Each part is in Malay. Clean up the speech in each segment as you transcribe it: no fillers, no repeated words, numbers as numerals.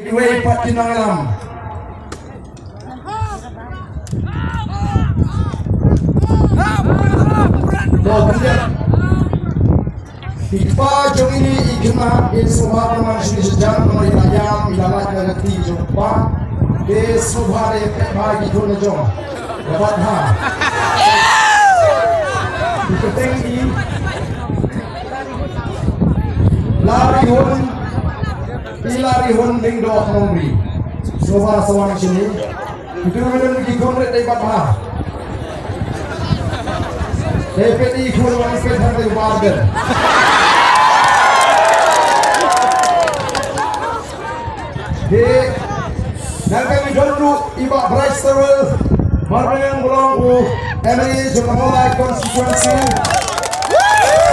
Iway Patinangalam. Ipa jong ini ikna subha man shri jam mai ayam ilamat nagati jompa de subha re bagi thon jong dapat ha iketengi lari hon ding do nomri subha sawang sini itu medan ki konre dai patha Deputy Kurwan Peter de Barger. Di Nagami Dondru Iba Braisterwell Marbenang Bulongku Emily Jokamolai Constituency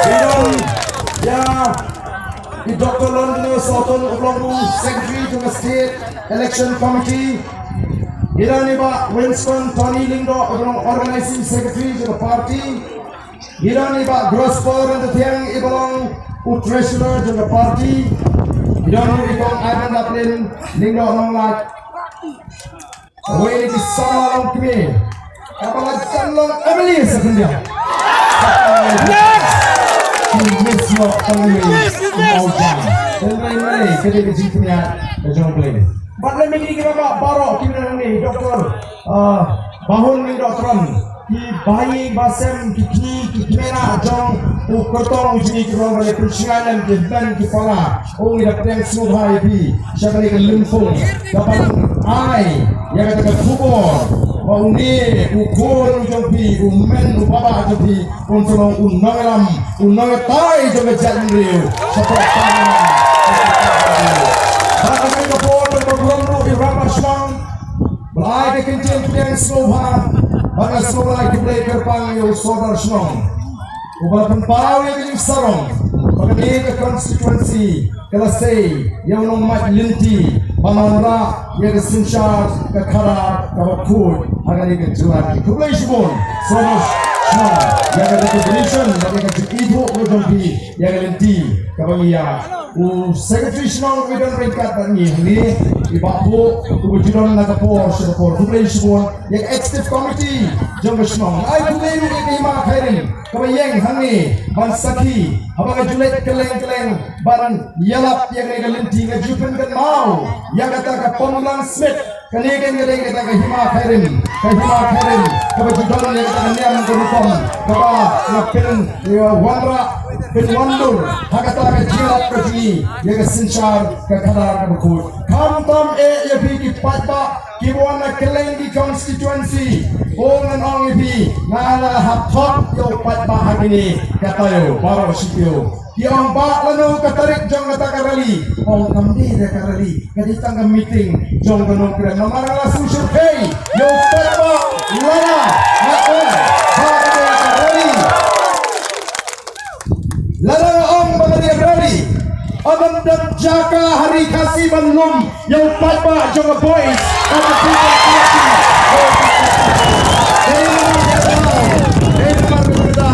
Bidon Ya Di Dr. London Soton Bulongku Secretary to the State Election Committee Bidon Iba Winston Tony Lindo Organizing Secretary to the party Bidon Iba Grosspor and the Tiang Ibalong Treasurer to the party Bidon Iba Ivan Daplin Lindo Honglak Away di sana long kami Kapalag Sanlong Emily sebenarnya Miss Yok Tangli Maujan Dan lain-lain Kedai kecil punya Kejong play Batlai megini kita Barok Kita ni Dr. Bahun ni Dr. Ki bayi basem ki mera jong ukotong ujini ki rong bale persialan ki ban ki pala ong ida prem subhai bi syakali ke lumfung dapat ai ya kata kubur ong ni ukur jong bi umen ubaba jong bi untolong unang tai jong jalan riu seperti Bahkan ke por program ru di Ramashang Belai ke kencing yang subha Baka sekolah kita kerpang yung saudara senong. Ubah pau yang yung sarong. Baka ke constituency kelasai yang nong mat linti. Banganra yang kesensyar kekara kawakut agar ini kejuaraan. Kublai sibon saudara senong. Yang ada kebencian bagi kejibu berjumpi yang linti kawangia. Secretary senong bidang peringkat ini Ibapu kebetulan nak kapor sepor kublai sibon yang executive committee jong senong ai kublai ni ma khairin kabayeng hangi ban saki abaga julet keleng baran yalap yang ngalenti ngajupan kan mau yang kata ka Pomulang Smith kanegen kata ka hima khairin kebetulan yang kata niam kurupam kaba ngapin wanra penwandur hakata ka jilap kaji yang sensyar ka kadar ka bukut Kamtam ya ki patba kibuan na keleng di constituency ongan ong ipi ngala hapot yo patba hagini katayo baro sipyo yang ba lano katarik jong natakarali ong kamdi karali kaditang meeting jong ganong kira namara susu pay yo patba lana nakon karali lana ong karali Abang dan jaga hari kasih belum yang patba jong boys kata kita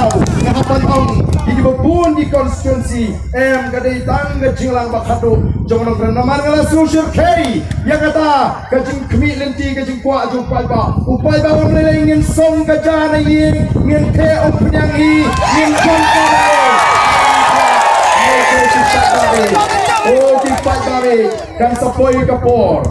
ngapain ong ini bepun di konstituensi kadai tangga jinglang bakadu jong nong namar ngala susur kei yang kata kajing kemi lenti kajing kuat jong patba upai ba wong lele ingin song kajana ingin ke opnyang ingin jong Oh di patbabe kan sapoi kapor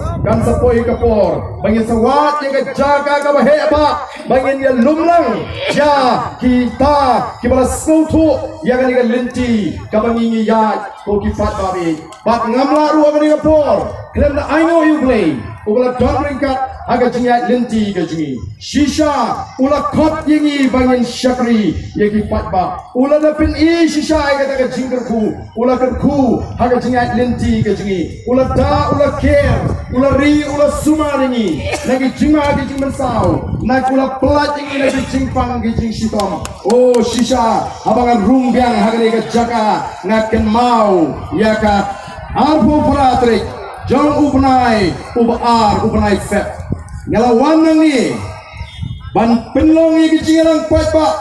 bangin sawat yang jaga ka baheba bangin ya lumlang ya kita kibala sautu yang ni lenti ka bangingi ya ko ki patbabe bat ngamla ruwa ni kapor klem na I know you play ula don ringkat aga jinga lenti ka jingi shisha ula khot yingi bangin syakri yaki patba ula da pin shisha aga ta jingku ula ku aga jinga lenti ka jingi ula da ula care ula ri ula sumaringi lagi jinga di jing mensau nak ula pelat yingi lagi jingpang di jing sitom oh shisha abangan rumbyang hagani ka jaka ngaken mau yaka arpo pratrik jong ubnai ubnai fet ngelawan ni ban penlongi kecingan patba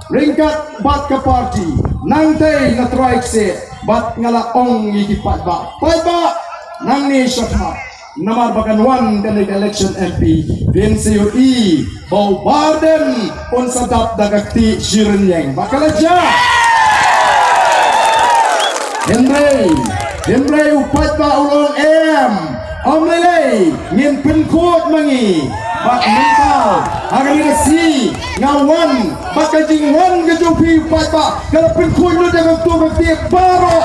ringkat bat ke parti nangtai na traik se bat ngala ong yi patba nang ni syatma Namar Bakanwan kan election MP DNCUI Bau Barden on sadap dagakti Shirenyeng Bakalaja Henry upat ba ulong Omlelay ngin penkot mangi bak mental agar si ngawan bakajing wan kejopi upat ba kalau penkot lu dagang tu bakti baro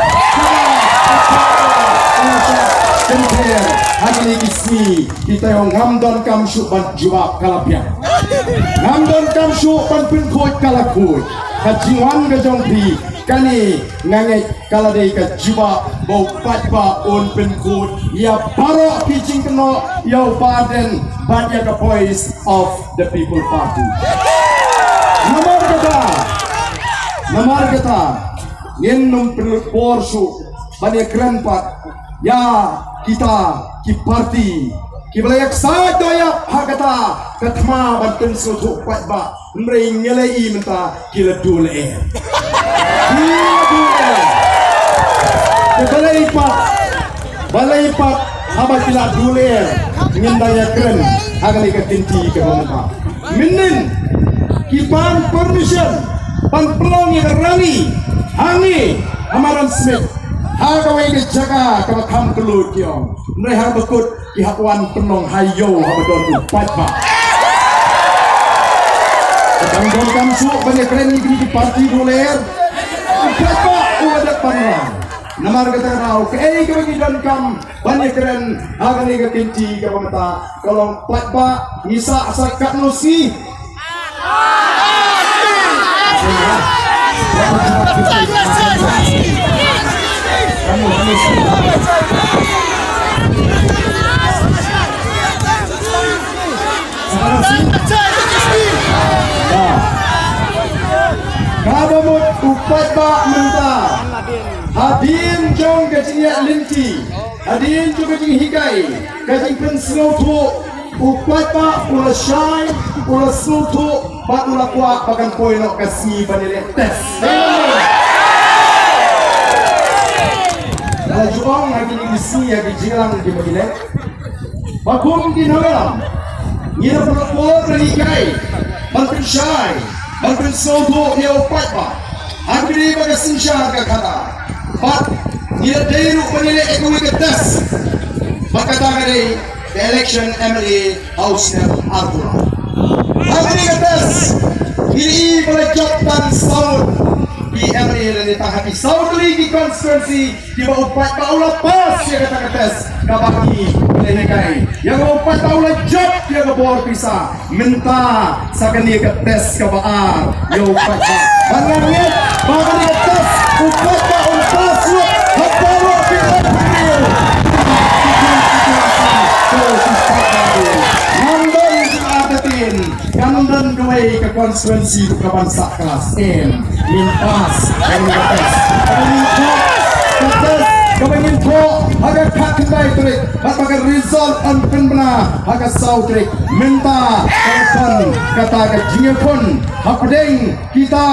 Kemper hari ini kismi kita yang ngamdon kamsu ban jawab kalapian ngamdon kamsu ban penkot kalakut kajingwan kejongpi kani ngangai kaladei ka jiba bau patba on penkut ya baro pitching keno ya baden banyak the voice of the people party nomor kata ngenum perlu porsu banyak grandpa ya kita ki party ki belayak sada ya hakata katma banten sutu patba mrei ngelai menta kila dule balai pak abad kila dule ngendaya keren agali ketinti ke bangka minin kipan permission pan pelong yang rani hangi amaran smith hagawai ke jaga kama kam kelut yong mereka bekut kihakwan penong hayo habadon upat pak Kandang kamsu banyak keren ini di parti doler. Berapa udah panjang. Namar kata kau, kau bagi dan kam banyak keren. Agar ni kekinci kau mata. Kalau patba nisa asakat nusi. Kabamut upat ba menta hadin jong gajinya linti hadin jong gajing hikai gajing pensloto upat ba ula shine ula sloto ba ula kwa bagan poino kasi banile tes ala juang lagi ni isi ya gijilang di bagile bakum dinalam ngira perlu hikai balkan shine Malkan soto dia upat ba. Agri baga sinsya ka kata. But dia dairu panile ekowi ketas. Bakata gari the election MLA House na Arthur. Agri ketas. Ini pada jabatan Saud di MLA dan tahap Saud di constituency di bawah upat ba ulah pas dia kata ketas. Kabaki lenekai. Yang upat ba ulah job dia ke bawah pisah. Minta sakani ke tes ke baar ya upat ba bangannya bakal ke tes upat ba untuk suat habawa kita nandon jematin kandan duai ke konstituensi ke bangsa kelas M mintas dan ke tes Kepingin ko agak kakindai trik, agak result an penbena agak sau trik minta telepon kata kejingnya pun hapdeng kita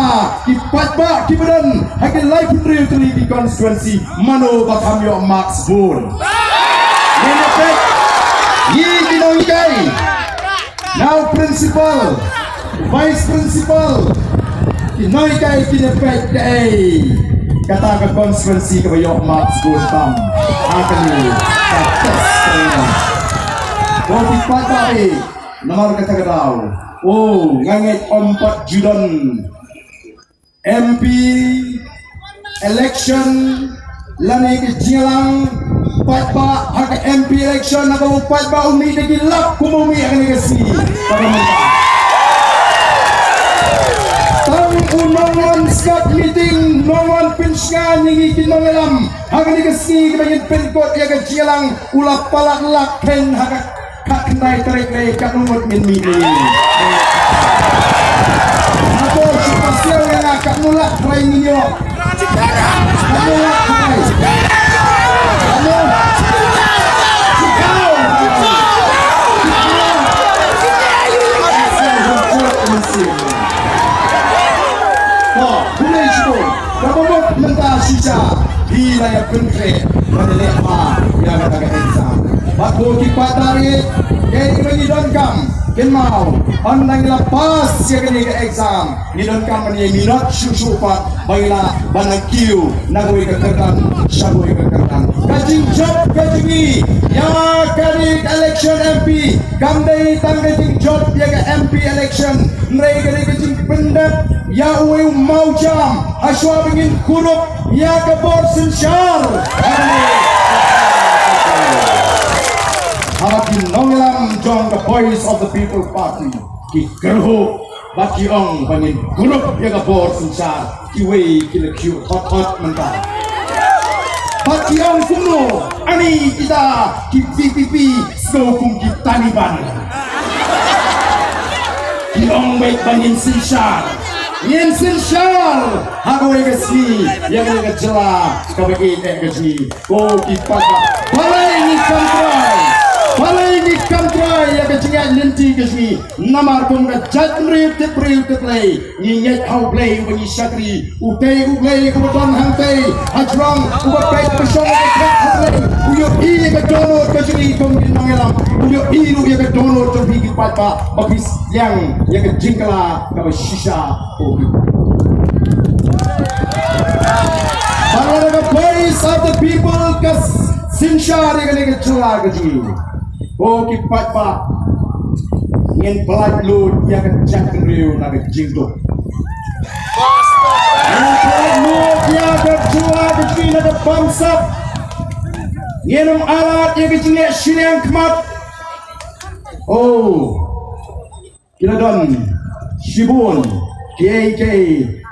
kipat ba kibadan agak live real tuli di konstituensi mano bakam yo Max Bull. Menepek yi dinongkai now principal vice principal dinongkai kinepek day. Kata ke konstituensi ke bayok Max Guntam akan ni tes Boti Patari nomor kata kedau nganget 4 Judon MP election lani ke jilang patba hak MP election nak patba umi degi lap kumumi akan ni kasi unangan skap meeting nongan pinskan yang ikinongelam hagan ikasi kebangin penkot ya kejilang ulah palak laken hagan kaknai tarik lay kaknumot min meeting ako sipasyaw yang akak nulak try ninyo kanulak try Kapag mentah sisa di layar konkret pada lepa yang kata-kata Aku kipat tarik Kaya mengidon kam Kin mau Pandang lepas ya kini ke exam Ngidon kam ni minat susupat Baiklah banang kiu Nagui kekertan Syagui kekertan Kajing job kajingi Ya kali election MP Kamdai tang kajing job Ya ke MP election Mereka kali kajing pendat Ya uwe mau jam Aswa bingin kurup Ya ke borsen syar Haki nonglam jong the voice of the people party Ki gerho Baki ong bangin kurup Ya ke borsen syar Ki wei ki le kiu hot mentah Baki ong kuno Ani kita Ki PPP Skokum ki Taliban Ki ong baik bangin sinsyar Yen sinsyar Hago ega si Yang ega jela Kabagi ega si Ko kipaka Balai ni kantrai Balai ni kantrai Yang jingat linti ke si Namar kong ka jat mriu tip lay Ni nyet hau play Wanyi syakri Utay uglay Kebetulan hangtay Hajrong Ubakai Pesyong Ubakai Uyo i ega donor ke sini Kong dinangelam Uyo i lu ega donor Kong higi patpa Bakis yang Yang jingkala Kaba shisha Para the voice of the people kas sinsyar yang celah kecil. Oh kipat pak ingin pelat lu yang kecak keriu nak jingduk. Pelat lu yang kecelah kecil ada bangsa. Ingin alat yang kecil sini yang kemat. Oh kita don Shibun KK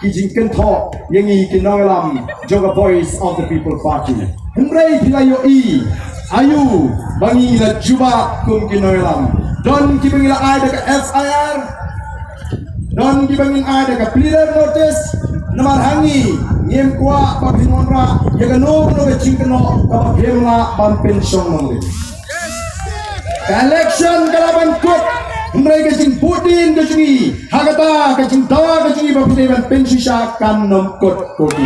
Kijing Kentok Yengi Kinolam Joga Voice of the People Party Hembrai Pilayo I Ayu Bangi la Juba Kum Kinolam Don Kibangila ay Daka FIR Don Kibangin ay Daka Pleader Notice Namar Hangi Ngiem Kwa Pakinonra Yaga No No Kaching Keno Kapag Hemla Bampin Syong Nongli Election Kalaban Kut Mereka kacing Putin kacing Hagata kacing Dawa kacing Bapak Pensisha kan nomkot kopi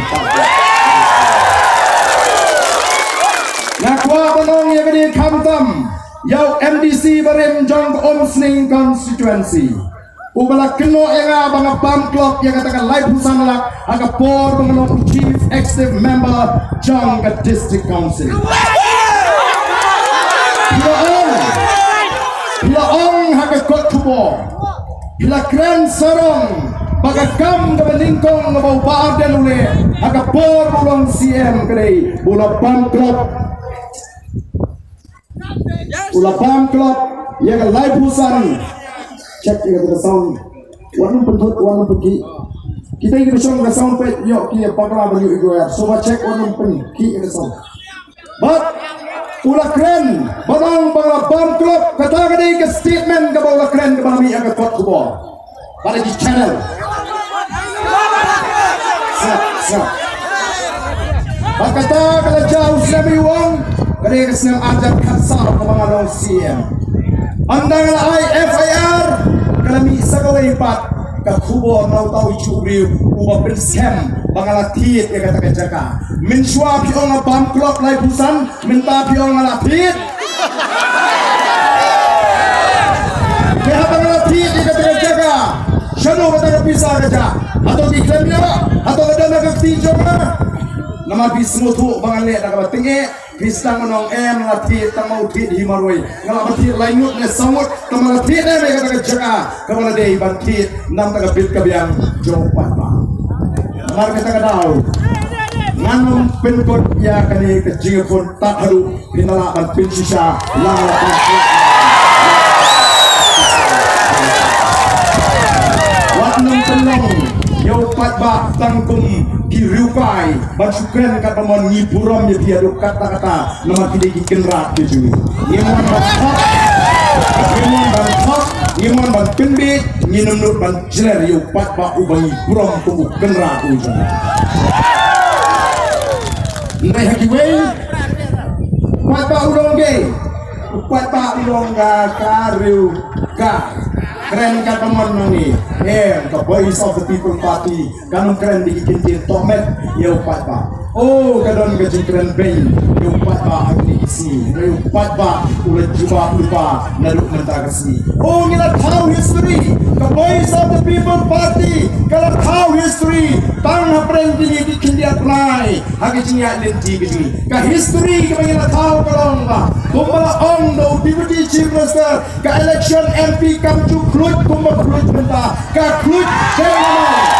Nakwa banong ya kini kamtam Yau MDC barem jong Omsning constituency Ubala keno yang abang bam klub yang katakan live husan lak aga por bangon chief executive member jong ke district council Bila ong haga kot tubo Bila kren sarong Baga kam ke beningkong Ngebau baar dan ule Haga por bulong CM kedai Bula bam klub Bula bam klub Ya ke live husan Cek ya ke sound Warna pentut warna pergi Kita ingin bersong ke sound pet Yuk kia pakla bagi iku ya Sobat cek warna pergi ke sound But Ula keren Barang bangla bam klub Kata kadai ke statement Ke bawah keren Ke bawah yang ke kot kubur Pada di channel Siap Kata kalau jauh Sinabi wang Kadai ke senang ajar Kasar ke bawah long CM Andang la FIR Kalami sagawai pat Ke kubur Nau tau icubri Uba bersem Bangala tiit Ya kata kejaka Minshua piong bam klub Lai pusan Minta piong ala tiit Kaya bangala tiit Ya kata kejaka Syanu kata kepisah keja Atau iklimnya Atau ada nak ketijong Nama bismutu Bangala nak tinggi Pisang menong latih Tamau tiit himarway Ngala batir lainut Ne samut Tamala tiit Ya kata kejaka Kamala day bantit Nam tak bit kabiang Jopan pa Mar kata kadau Nganong penkot ya kani kecing pun tak haru pinalakan pinsisa lalapan Watnong tenong Yau patba tangkum kiriukai Bansukren kata mon ngiburom ya biadu kata-kata Nama tidak ikenrat di sini Ngiman bantok Ngiman bantok Ngiman ban penbit Nginum nur ban jeler Yau patba ubangi burom tubuh kenrat di sini Nai hakiway Kuat pak ulong gay Kuat pak ulong kariu Keren kata menangi The voice of the people party Kanong keren dikikin tomet Ya kuat pak Oh kadon gajing keren beng yo pat ba agni isi yo pat ba ulat juba lupa naduk mentara sini. Oh ngila tahu history the voice of the people party kalau tahu history tang hapreng dini kindi apply hagi jinya lenti gini ka history ka ngila tahu kalau ba kumbala ong do deputy chief minister ka election MP kam chu klut kumbala klut menta ka klut jangan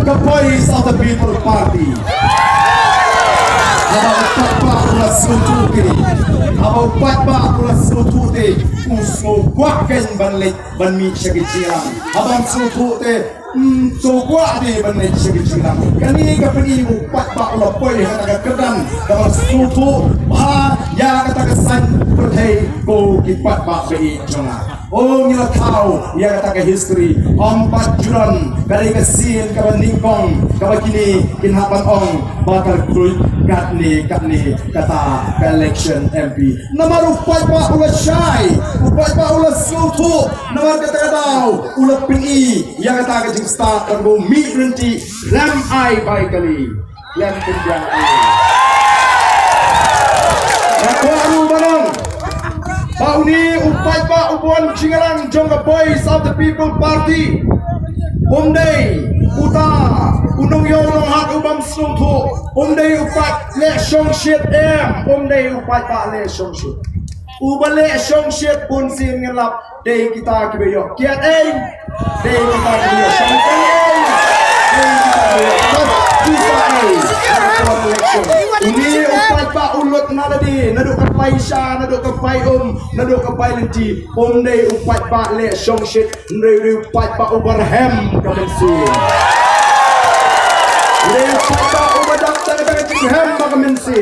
the voice of the people party. Abang patba ulas sututi, abang patba ulas sututi, usmo kuaken banlet banmi syagicilang. Abang sututi, so kuati banlet syagicilang. Kani kapani mo patba ulas poy kataga kedam, abang sutu bah ya kataga san pertei ko kipatba bei jonga. Oh ngila tahu ia kata ke history 4 Juran kali kesin kawan ningkong kawan kini kinhapan ong bakal kulit katni kata ke election MP nama rupai pa ulas syai rupai pa ulas sutu nama kata tahu ulas pini ia kata ke jing start terbu mi berhenti ram ai baik kali yang kenjang Aku barang Bau ni upai pa ubuan cingalang jongga voice of the people party. Umday uta unong yorong hat ubam sutu. Umday upat le shong shit Umday upai pa le shong shit. Uba le shong shit pun sin ngelap day kita kibeyo. Kiat day kita kibeyo shong ini upai pa ulut naladi naduk kapai sha naduk kapai naduk kapai lenti day upai pa le shong shit ndai upai pa overham kamensi le upai pa ubadak kata kecing ham kamensi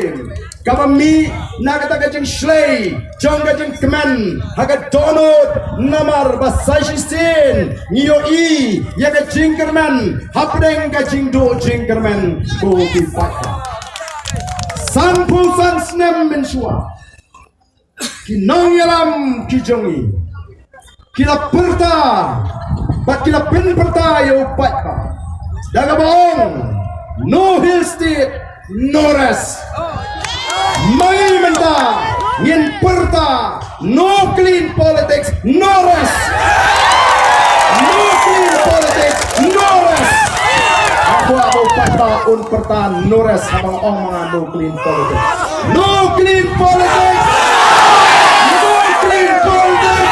kami nak kata kecing slay jong kecing kemen haga donut namar basai sin nio i ya kecing kerman hapdeng kecing do jingkerman ko upai Sampu san snem mensua kinong yalam kijongi kila perta bat kila pen perta yo pat pa daga baong no hill state no rest mai menta ngin perta no clean politics no rest no clean politics no rest Aku patba un pertan nores abang ong mga no clean politics. No clean politics. No clean politics.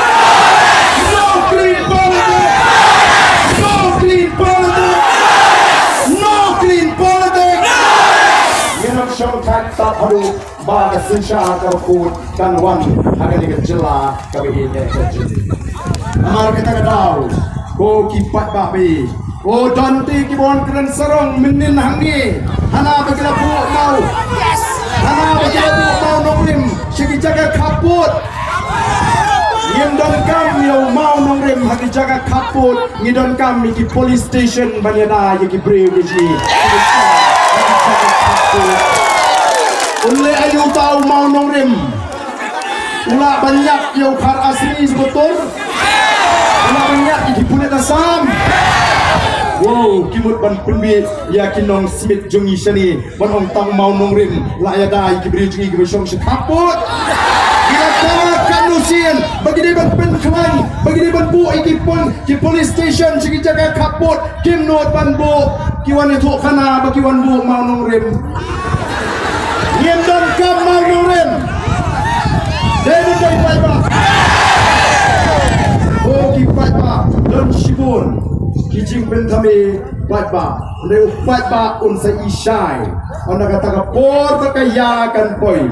No clean politics. No clean politics. No clean politics. Yang syong tak haru baga sinsya karput kan wan akan dikejela kami ini kejeli. Amar kita tahu ko kipat babi. Oh janti kibon keren serong menin hangi hana bagila bu mau hana bagila bu mau nongrim sigi jaga kaput ngin don kam yo mau nongrim hagi jaga kaput ngidon kam ki police station banyana yaki brave ji ulle ayu tahu mau nongrim ula banyak yo khar asli sebetul ula banyak di punet asam. Wow, kimut ban penbit ya kinong simit jongi shani ban ong tang mau nongrim la ya dai kibri jongi kibri shong kaput ila kama kanusin bagi dia ban pen klan bagi dia ban bu ikipon ki police station sigi jaga kaput kim not ban bu kiwan itu kana bagi wan bu mau nongrim ngem don kam mau nongrim debu dai pai ba oh ki pai ba don shibun kijing bentami patba leu patba unsa isai ona kata por kaya kan poi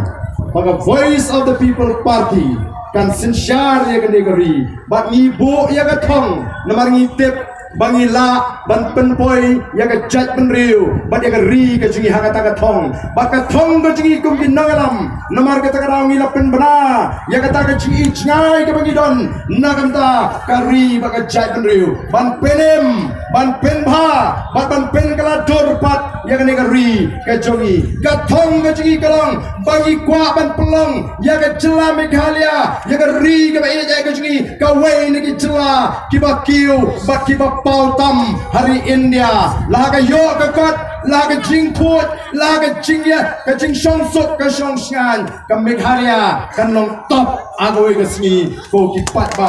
baga voice of the people party kan sinsyar ya kan negeri bat ngibu ya ka thong namar ngitip bangila ban penpoi ya ka jat penriu bat ya ka ri ka jingi hakata ka thong baka thong ka jingi kum binangalam namar kata ka ngila pen bana ya kata ka jingi chngai ka bangidon nagamta ka ri baka jat penriu ban penem ban pen bha ban pen kala dor pat ya kan ri ka jongi ka thong ka jingi kalong bagi kwa ban pelong ya ka jela Meghalaya ya ka ri ka ba ya ka jingi ka wei ni ki jela ki ba kiu ba ki ba pau tam hari India la ka yo ka kot la ka jing thut la ka jing ya ka jing shong suk ka shong shan ka Meghalaya kan long top agoi ka singi ko ki pat ba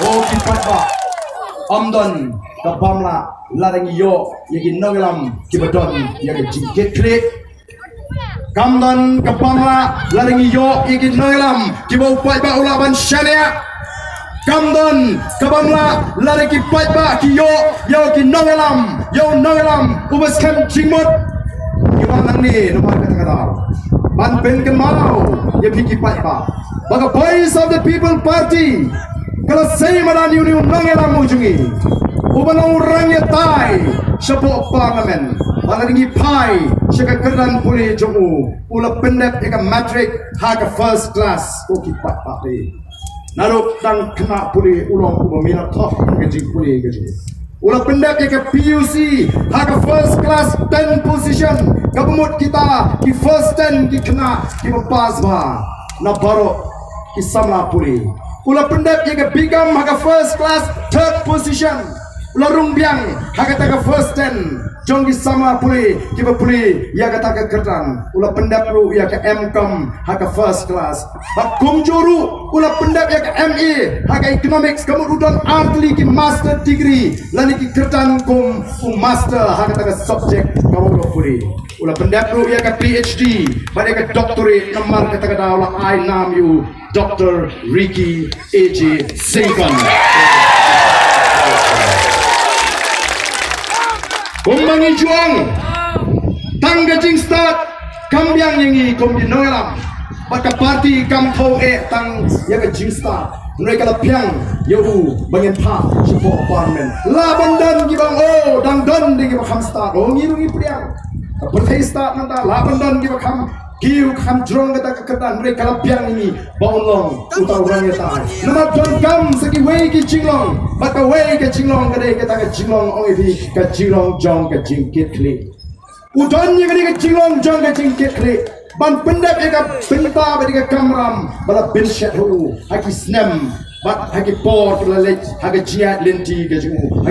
oh ki pat ba amdon ka pamla larang yo yaki nongelam ki badon yaki jingket klik kamdon ka pamla larang yo yaki nongelam ki bau pai ba ulaban syania kamdon ka pamla larang ki pai ba ki yo ki nongelam ubas kan jingmot ki wanang ni nomor kata-kata ban pen kan mau ya ki pai ba baga Voice of the People Party kalau saya mana ni nongelam ujungi ubanang orang ya tai sebuah parlimen mana ringi pai syaka keran puli jomu ula pendek eka matric haga first class oki pat pati naruk dan kena puli ulong pemina top kejing puli kejing ula pendek eka PUC haga first class 10 position kabumut kita ki first 10 ki kena ki pas ba na baro ki samla puli ula pendek eka bigam haga first class 3rd position larung biang hakata first 10 jonggi sama puli kiba puli ya kata ke kerdan ula pendap ru ya ke MCom haka first class bak kumjuru ula pendap ya ke ME haka economics kamu udon artli ki master degree lani ki kerdan kum master haka ke subject kamu ru puli ula pendap ru ya ke PhD pada ke doctorate nomor kata kata ula I nam you Dr. Ricky AJ Singkon Kumbangi juang tangga jing start kambiang yangi komdi noelam baka parti kam thau tang yaga jing start mereka lapiang yau bangin pa support parliament la bandan gibang dang don di gibang start ngirungi priang berthai start nanta la bandan gibang kam kiu kam drong kata kekedan mereka lapiang ini baulong utau orang ya tai nama don kam segi wei ki jinglong baka wei ke jinglong kade kata ke jinglong ong ibi ke jinglong jong ke jingkit kli udon ye kade ke jinglong jong ke jingkit kli ban pendap ye ka penta badi ke kamram bala bin shat hu haki snem bat haki por kala lech haki jiat lenti ke jingu